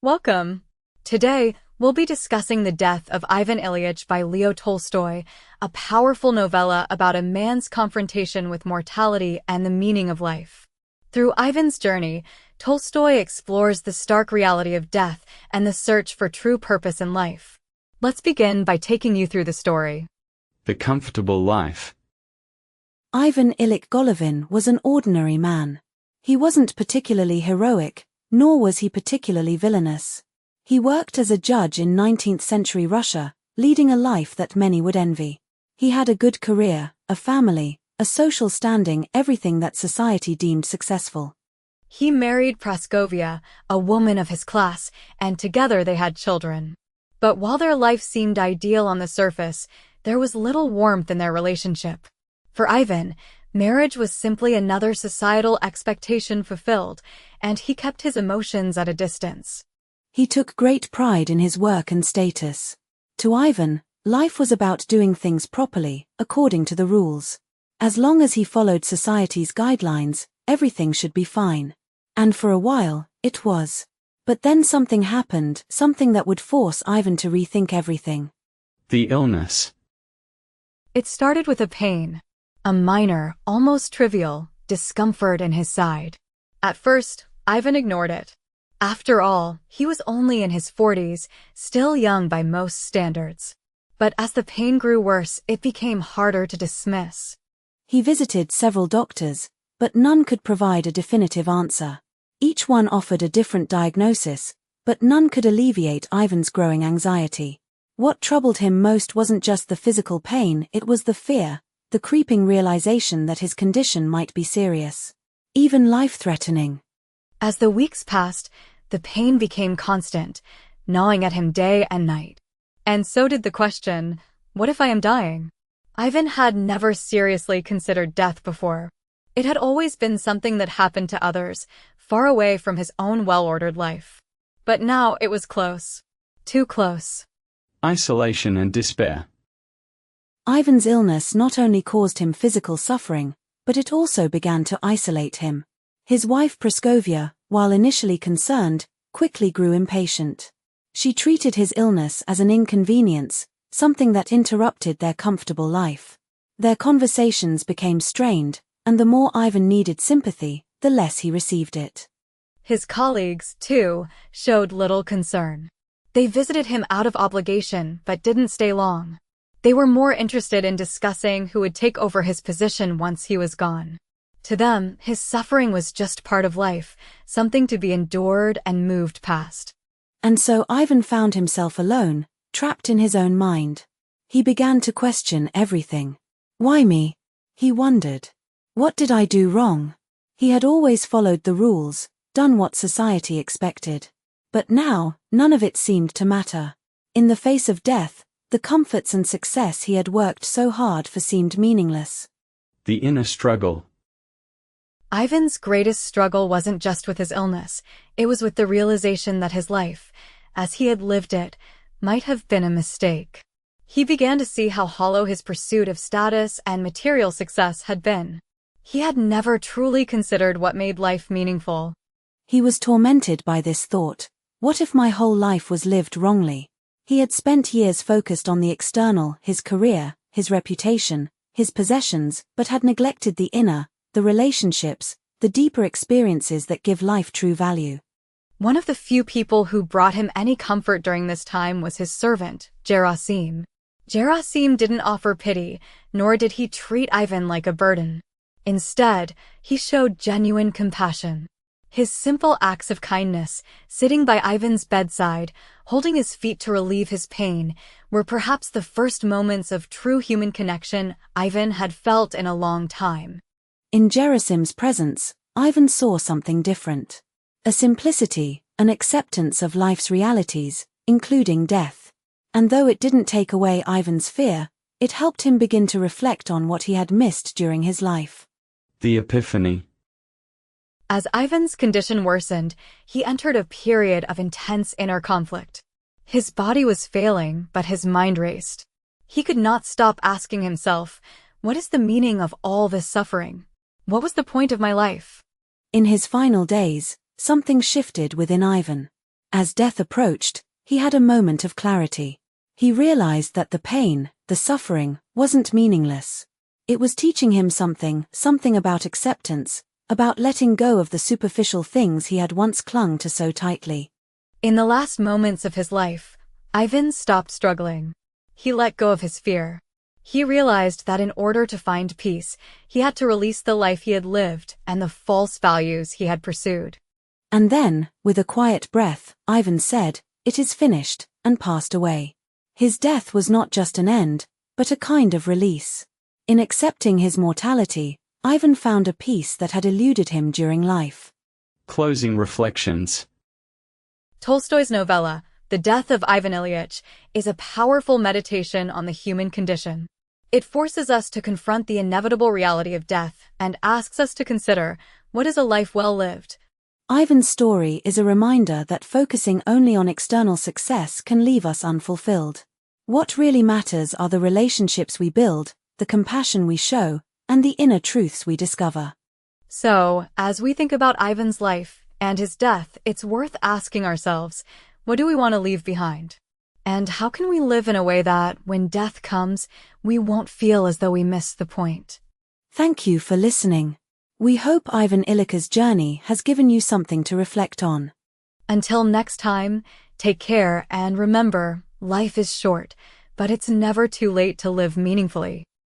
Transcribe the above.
Welcome. Today, we'll be discussing the death of Ivan Ilyich by Leo Tolstoy, a powerful novella about a man's confrontation with mortality and the meaning of life. Through Ivan's journey, Tolstoy explores the stark reality of death and the search for true purpose in life. Let's begin by taking you through the story. The comfortable life. Ivan Ilyich Golovin was an ordinary man. He wasn't particularly heroic, nor was he particularly villainous. He worked as a judge in 19th-century Russia, leading a life that many would envy. He had a good career, a family, a social standing, everything that society deemed successful. He married Praskovia, a woman of his class, and together they had children. But while their life seemed ideal on the surface, there was little warmth in their relationship. For Ivan, marriage was simply another societal expectation fulfilled, and he kept his emotions at a distance. He took great pride in his work and status. To Ivan, life was about doing things properly, according to the rules. As long as he followed society's guidelines, everything should be fine. And for a while, it was. But then something happened, something that would force Ivan to rethink everything. The illness. It started with a pain. A minor, almost trivial, discomfort in his side. At first, Ivan ignored it. After all, he was only in his 40s, still young by most standards. But as the pain grew worse, it became harder to dismiss. He visited several doctors, but none could provide a definitive answer. Each one offered a different diagnosis, but none could alleviate Ivan's growing anxiety. What troubled him most wasn't just the physical pain, it was the fear, the creeping realization that his condition might be serious, even life-threatening. As the weeks passed, the pain became constant, gnawing at him day and night. And so did the question, what if I am dying? Ivan had never seriously considered death before. It had always been something that happened to others, far away from his own well-ordered life. But now it was close. Too close. Isolation and despair. Ivan's illness not only caused him physical suffering, but it also began to isolate him. His wife Praskovia, while initially concerned, quickly grew impatient. She treated his illness as an inconvenience, something that interrupted their comfortable life. Their conversations became strained, and the more Ivan needed sympathy, the less he received it. His colleagues, too, showed little concern. They visited him out of obligation but didn't stay long. They were more interested in discussing who would take over his position once he was gone. To them, his suffering was just part of life, something to be endured and moved past. And so Ivan found himself alone, trapped in his own mind. He began to question everything. Why me? He wondered. What did I do wrong? He had always followed the rules, done what society expected. But now, none of it seemed to matter. In the face of death, the comforts and success he had worked so hard for seemed meaningless. The inner struggle. Ivan's greatest struggle wasn't just with his illness, it was with the realization that his life, as he had lived it, might have been a mistake. He began to see how hollow his pursuit of status and material success had been. He had never truly considered what made life meaningful. He was tormented by this thought. What if my whole life was lived wrongly? He had spent years focused on the external, his career, his reputation, his possessions, but had neglected the inner, the relationships, the deeper experiences that give life true value. One of the few people who brought him any comfort during this time was his servant, Gerasim. Gerasim didn't offer pity, nor did he treat Ivan like a burden. Instead, he showed genuine compassion. His simple acts of kindness, sitting by Ivan's bedside, holding his feet to relieve his pain, were perhaps the first moments of true human connection Ivan had felt in a long time. In Gerasim's presence, Ivan saw something different. A simplicity, an acceptance of life's realities, including death. And though it didn't take away Ivan's fear, it helped him begin to reflect on what he had missed during his life. The epiphany. As Ivan's condition worsened, he entered a period of intense inner conflict. His body was failing, but his mind raced. He could not stop asking himself, what is the meaning of all this suffering? What was the point of my life? In his final days, something shifted within Ivan. As death approached, he had a moment of clarity. He realized that the pain, the suffering, wasn't meaningless. It was teaching him something about acceptance, about letting go of the superficial things he had once clung to so tightly. In the last moments of his life, Ivan stopped struggling. He let go of his fear. He realized that in order to find peace, he had to release the life he had lived and the false values he had pursued. And then, with a quiet breath, Ivan said, "It is finished," and passed away. His death was not just an end, but a kind of release. In accepting his mortality, Ivan found a peace that had eluded him during life. Closing reflections. Tolstoy's novella, The Death of Ivan Ilyich, is a powerful meditation on the human condition. It forces us to confront the inevitable reality of death and asks us to consider, what is a life well lived? Ivan's story is a reminder that focusing only on external success can leave us unfulfilled. What really matters are the relationships we build, the compassion we show, and the inner truths we discover. So, as we think about Ivan's life and his death, it's worth asking ourselves, what do we want to leave behind? And how can we live in a way that, when death comes, we won't feel as though we missed the point? Thank you for listening. We hope Ivan Illich's journey has given you something to reflect on. Until next time, take care and remember, life is short, but it's never too late to live meaningfully.